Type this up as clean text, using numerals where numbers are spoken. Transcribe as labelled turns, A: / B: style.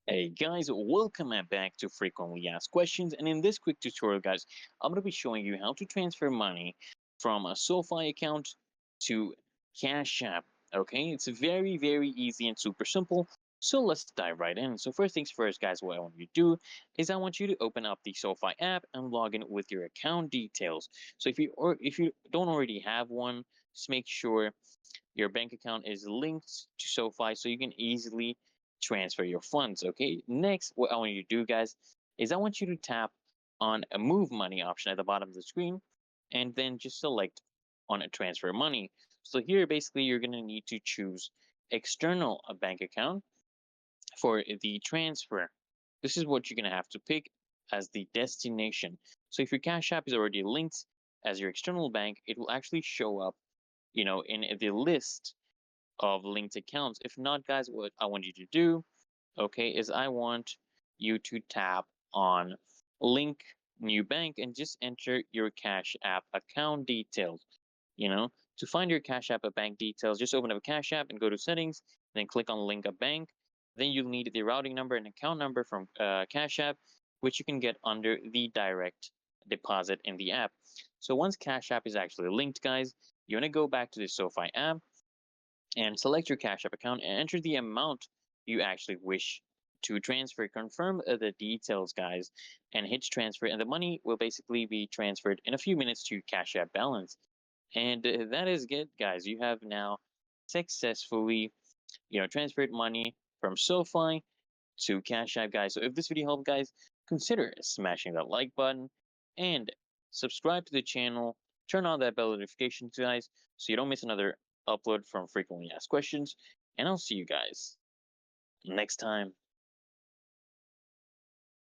A: Hey guys, welcome back to Frequently Asked Questions. And in this quick tutorial, guys, I'm going to be showing you how to transfer money from a Sofi account to Cash App. Okay, it's very easy and super simple. So let's dive right in. So first things first, guys, what I want you to do is I want you to open up the Sofi app and log in with your account details. So if you don't already have one, just make sure your bank account is linked to SoFi so you can easily transfer your funds. Okay, next, what I want you to do, guys, is I want you to tap on a move money option at the bottom of the screen and then just select on a transfer money. So here, basically, you're going to need to choose external bank account for the transfer. This is what you're going to have to pick as the destination. So if your Cash App is already linked as your external bank, it will actually show up, in the list of linked accounts. If not, guys, what I want you to do, okay, is I want you to tap on link new bank and just enter your Cash App account details. To find your Cash App bank details, just open up a Cash App and go to settings, then click on link a bank. Then you'll need the routing number and account number from Cash App, which you can get under the direct deposit in the app. So once Cash App is actually linked, guys, you want to go back to the SoFi app and select your Cash App account and enter the amount you actually wish to transfer. Confirm the details, guys, and hit transfer, and the money will basically be transferred in a few minutes to your Cash App balance. And that is it, guys. You have now successfully, transferred money from SoFi to Cash App, guys. So if this video helped, guys, consider smashing that like button and subscribe to the channel. Turn on that bell notification, guys, so you don't miss another upload from Frequently Asked Questions. And I'll see you guys next time.